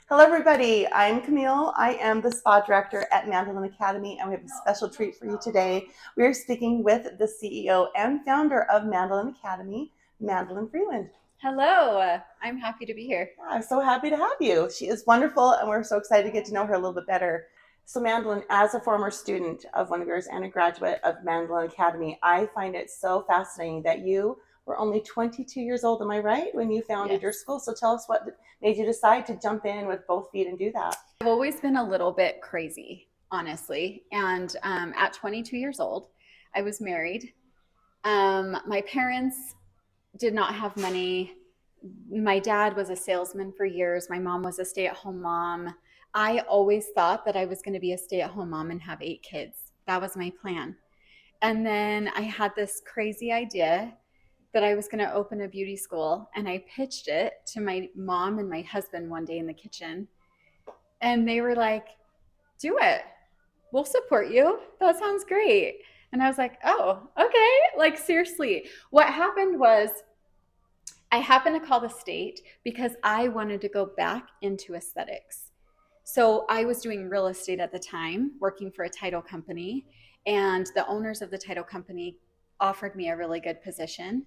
Hello, everybody. I'm Camille. I am the spa director at Mandalyn Academy, and we have a special treat for you today. We are speaking with the CEO and founder of Mandalyn Academy, Mandalyn Freeland. Hello, I'm happy to be here. I'm so happy to have you. She is wonderful, and we're so excited to get to know her a little bit better. So, Mandalyn, as a former student of one of yours and a graduate of Mandalyn Academy, I find it so fascinating that you were only 22 years old. Am I right? When you founded your Yes. school. So, tell us what made you decide to jump in with both feet and do that. I've always been a little bit crazy, honestly. And at 22 years old, I was married. My parents did not have money. My dad was a salesman for years. My mom was a stay at home mom. I always thought that I was going to be a stay at home mom and have 8 kids. That was my plan. And then I had this crazy idea that I was going to open a beauty school. And I pitched it to my mom and my husband one day in the kitchen. And they were like, do it. We'll support you. That sounds great. And I was like, oh, okay. Like, seriously. What happened was I happened to call the state because I wanted to go back into aesthetics. So I was doing real estate at the time, working for a title company, and the owners of the title company offered me a really good position.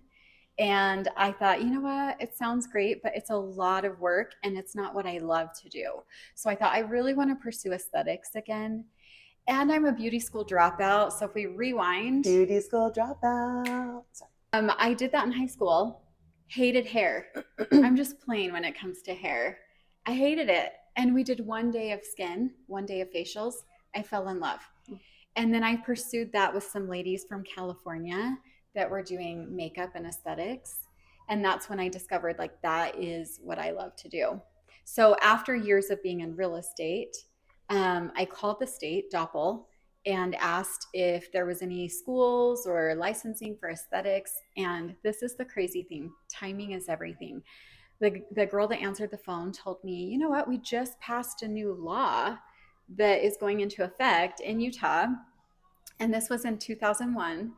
And I thought, you know what? It sounds great, but it's a lot of work and it's not what I love to do. So I thought, I really want to pursue aesthetics again. And I'm a beauty school dropout. So if we rewind, Beauty school dropout. Sorry. I did that in high school. Hated hair. I'm just plain when it comes to hair. I hated it. And we did one day of skin, one day of facials. I fell in love. And then I pursued that with some ladies from California that were doing makeup and aesthetics. And that's when I discovered like that is what I love to do. So after years of being in real estate, I called the state, Doppel, and asked if there was any schools or licensing for aesthetics. And this is the crazy thing. Timing is everything. The girl that answered the phone told me, you know what, we just passed a new law that is going into effect in Utah, and this was in 2001,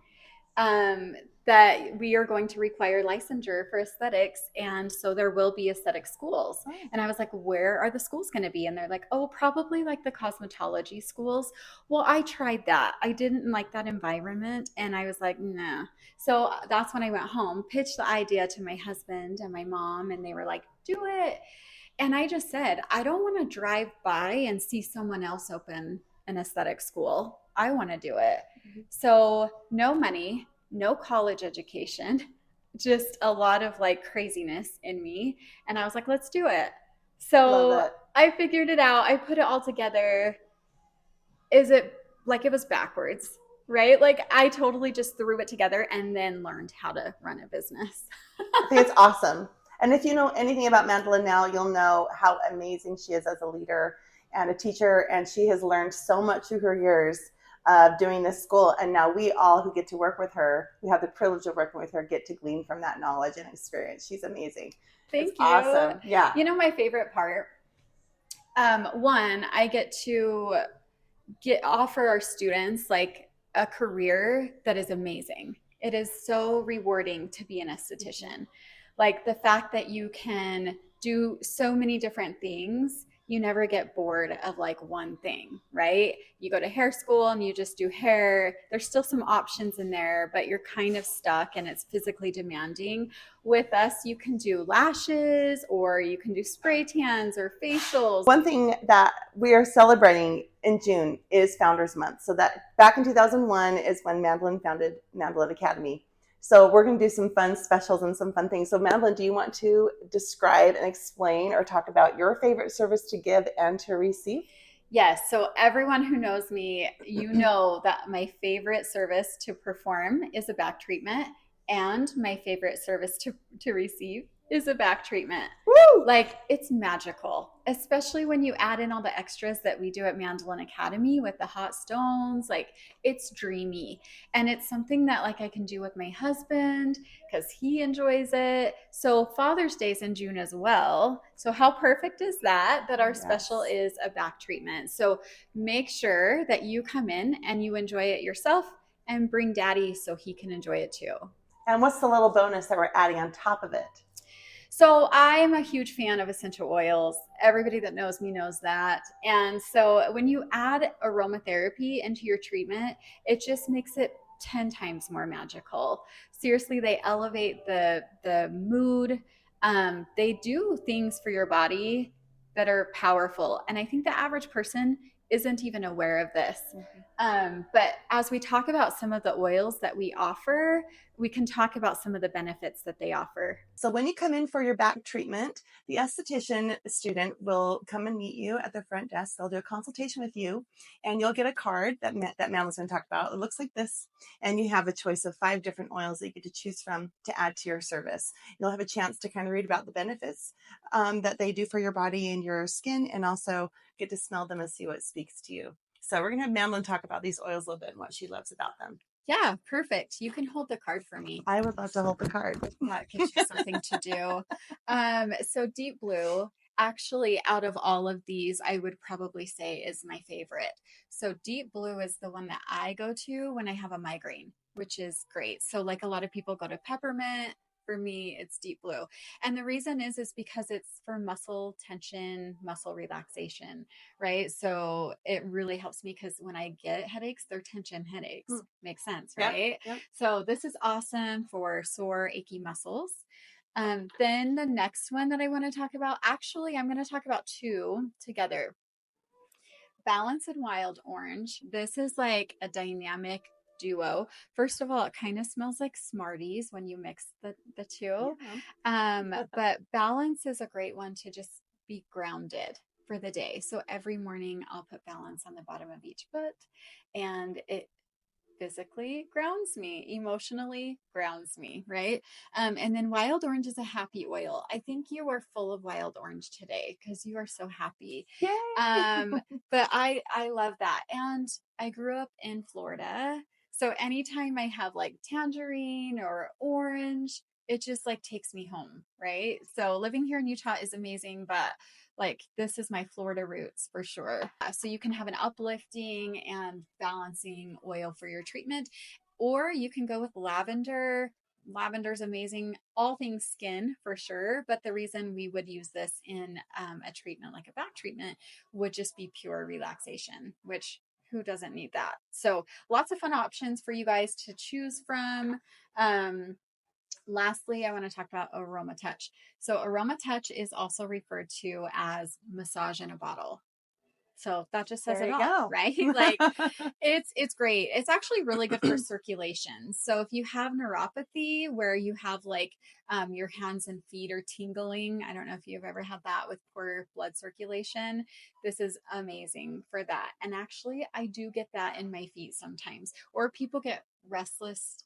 um, that we are going to require licensure for aesthetics. And so there will be aesthetic schools. Oh. And I was like, where are the schools going to be? And they're like, oh, probably like the cosmetology schools. Well, I tried that. I didn't like that environment. And I was like, nah. So that's when I went home, pitched the idea to my husband and my mom, and they were like, do it. And I just said, I don't want to drive by and see someone else open an aesthetic school. I want to do it. So, no money, no college education, just a lot of like craziness in me. And I was like, let's do it. Love So, it. I figured it out. I put it all together. Is it like it was backwards, right? Like, I totally just threw it together and then learned how to run a business. I think it's awesome. And if you know anything about Mandalyn now, you'll know how amazing she is as a leader and a teacher. And she has learned so much through her years of doing this school. And now we all who get to work with her, we have the privilege of working with her, get to glean from that knowledge and experience. She's amazing. It's Thank you. awesome. Yeah. You know, my favorite part, one, I get to get offer our students like a career that is amazing. It is so rewarding to be an esthetician. Like the fact that you can do so many different things, you never get bored of like one thing, right? You go to hair school and you just do hair. There's still some options in there, but you're kind of stuck and it's physically demanding. With us, you can do lashes or you can do spray tans or facials. One thing that we are celebrating in June is Founders Month. So that back in 2001 is when Mandalyn founded Mandalyn Academy. So we're going to do some fun specials and some fun things. So Mandalyn, do you want to describe and explain or talk about your favorite service to give and to receive? Yes. So everyone who knows me, you know that my favorite service to perform is a back treatment, and my favorite service to receive is a back treatment. Woo! Like it's magical, especially when you add in all the extras that we do at Mandalyn Academy with the hot stones. Like it's dreamy, and it's something that like I can do with my husband because he enjoys it. So Father's Day is in June as well. So how perfect is that? That our special is a back treatment. So make sure that you come in and you enjoy it yourself, and bring daddy so he can enjoy it too. And what's the little bonus that we're adding on top of it? So I'm a huge fan of essential oils. Everybody that knows me knows that. And so when you add aromatherapy into your treatment, it just makes it 10 times more magical. Seriously, they elevate the mood. They do things for your body that are powerful. And I think the average person isn't even aware of this. But as we talk about some of the oils that we offer, we can talk about some of the benefits that they offer. So when you come in for your back treatment, the esthetician student will come and meet you at the front desk. They'll do a consultation with you, and you'll get a card that Madeline's going to talk about. It looks like this, and you have a choice of 5 different oils that you get to choose from to add to your service. You'll have a chance to kind of read about the benefits that they do for your body and your skin, and also get to smell them and see what speaks to you. So we're going to have Mandalyn talk about these oils a little bit and what she loves about them. Yeah, perfect. You can hold the card for me. I would love to hold the card. That gives you something to do. So Deep Blue, actually, out of all of these, I would probably say is my favorite. So Deep Blue is the one that I go to when I have a migraine, which is great. So like a lot of people go to peppermint. For me, it's Deep Blue. And the reason is because it's for muscle tension, muscle relaxation, right? So it really helps me because when I get headaches, they're tension headaches. Makes sense, right? Yep. So this is awesome for sore, achy muscles. Then the next one that I want to talk about, actually, I'm going to talk about 2 together. Balance and Wild Orange. This is like a dynamic duo. First of all, it kind of smells like Smarties when you mix the two. But Balance is a great one to just be grounded for the day. So every morning I'll put Balance on the bottom of each foot, and it physically grounds me, emotionally grounds me, right? And then Wild Orange is a happy oil. I think you are full of wild orange today because you are so happy. Yay! But I love that. And I grew up in Florida. So anytime I have like tangerine or orange, it just like takes me home, right? So living here in Utah is amazing, but like this is my Florida roots for sure. So you can have an uplifting and balancing oil for your treatment, or you can go with lavender. Lavender's amazing, all things skin for sure. But the reason we would use this in a treatment like a back treatment would just be pure relaxation, which who doesn't need that? So lots of fun options for you guys to choose from. Lastly, I want to talk about Aroma Touch. So Aroma Touch is also referred to as massage in a bottle. So that just says it all, right? Like it's great. It's actually really good for circulation. So if you have neuropathy where you have like your hands and feet are tingling, I don't know if you've ever had that with poor blood circulation. This is amazing for that. And actually, I do get that in my feet sometimes. Or people get restless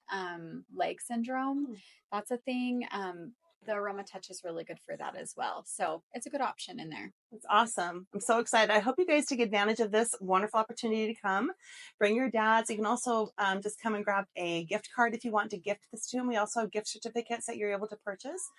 leg syndrome. That's a thing. The Aroma Touch is really good for that as well. So it's a good option in there. It's awesome. I'm so excited. I hope you guys take advantage of this wonderful opportunity to come. Bring your dads. You can also just come and grab a gift card if you want to gift this to them. We also have gift certificates that you're able to purchase.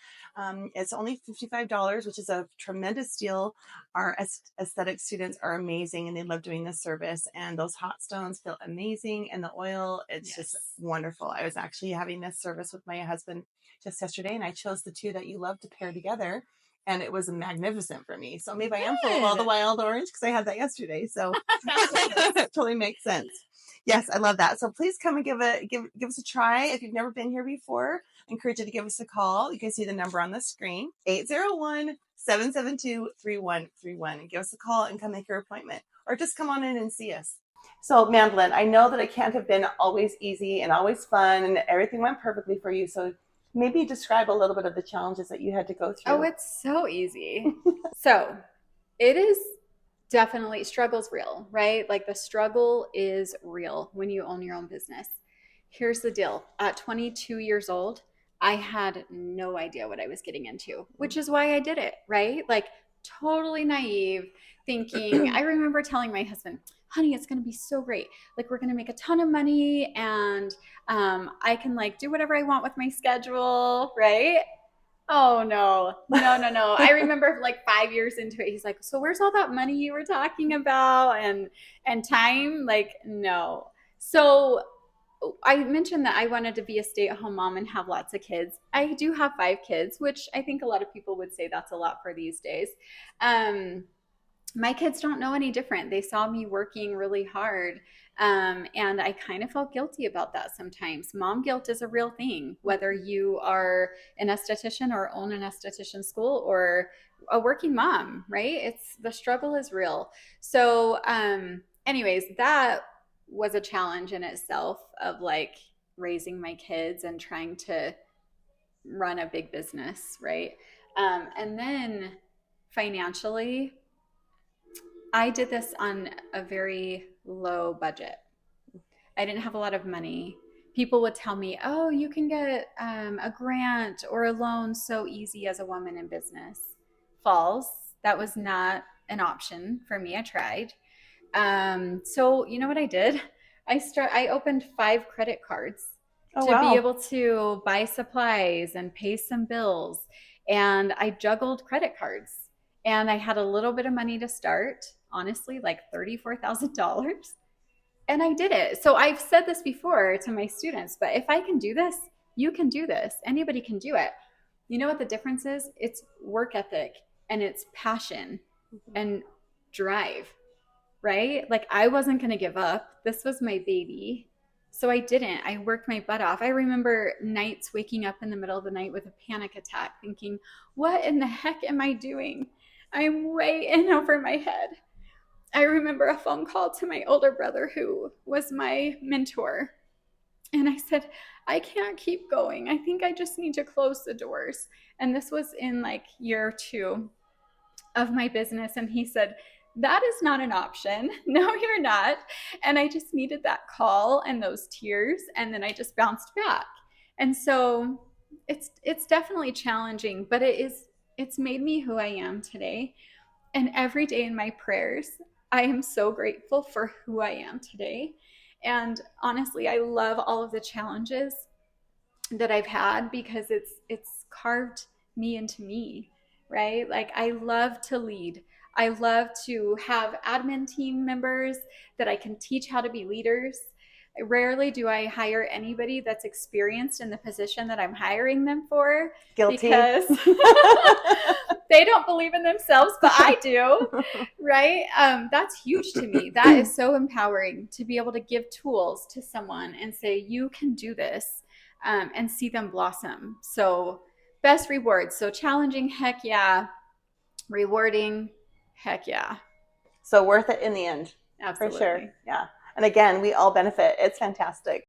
It's only $55, which is a tremendous deal. Our aesthetic students are amazing and they love doing this service. And those hot stones feel amazing. And the oil, it's just wonderful. I was actually having this service with my husband just yesterday, and I chose the 2 that you love to pair together, and it was magnificent for me. So maybe I am full of all the wild orange because I had that yesterday. So it totally makes sense. Yes, I love that. So please come and give us a try. If you've never been here before, I encourage you to give us a call. You can see the number on the screen, 801-772-3131, and give us a call and come make your appointment, or just come on in and see us. So Mandalyn, I know that it can't have been always easy and always fun and everything went perfectly for you. So maybe describe a little bit of the challenges that you had to go through. Oh, it's so easy. So it is definitely, struggle's real, right? Like the struggle is real when you own your own business. Here's the deal. At 22 years old, I had no idea what I was getting into, which is why I did it, right? Like totally naive thinking. I remember telling my husband, honey, it's going to be so great. Like we're going to make a ton of money and I can like do whatever I want with my schedule, right? Oh no. I remember like 5 years into it, he's like, so where's all that money you were talking about and time? Like, no. So I mentioned that I wanted to be a stay-at-home mom and have lots of kids. I do have 5 kids, which I think a lot of people would say that's a lot for these days. Um, my kids don't know any different. They saw me working really hard. And I kind of felt guilty about that sometimes. Mom guilt is a real thing, whether you are an esthetician or own an esthetician school or a working mom, right? It's the struggle is real. So, anyways, that was a challenge in itself of like raising my kids and trying to run a big business, right? And then financially, I did this on a very low budget. I didn't have a lot of money. People would tell me, oh, you can get a grant or a loan so easy as a woman in business. False. That was not an option for me. I tried. So you know what I did? I opened 5 credit cards Oh, to be wow. able to buy supplies and pay some bills. And I juggled credit cards. And I had a little bit of money to start, honestly, like $34,000. And I did it. So I've said this before to my students, but if I can do this, you can do this. Anybody can do it. You know what the difference is? It's work ethic and it's passion and drive, right? Like I wasn't going to give up. This was my baby. So I didn't. I worked my butt off. I remember nights waking up in the middle of the night with a panic attack thinking, what in the heck am I doing? I'm way in over my head. I remember a phone call to my older brother who was my mentor. And I said, I can't keep going. I think I just need to close the doors. And this was in like year 2 of my business. And he said, that is not an option. No, you're not. And I just needed that call and those tears. And then I just bounced back. And so it's definitely challenging, but it's made me who I am today. And every day in my prayers, I am so grateful for who I am today. And honestly, I love all of the challenges that I've had because it's carved me into me, right? Like I love to lead. I love to have admin team members that I can teach how to be leaders. Rarely do I hire anybody that's experienced in the position that I'm hiring them for. Guilty. Because they don't believe in themselves, but I do, right? That's huge to me. That is so empowering to be able to give tools to someone and say, you can do this, and see them blossom. So best rewards. So challenging, heck yeah. Rewarding, heck yeah. So worth it in the end. Absolutely. For sure. Yeah. And again, we all benefit. It's fantastic.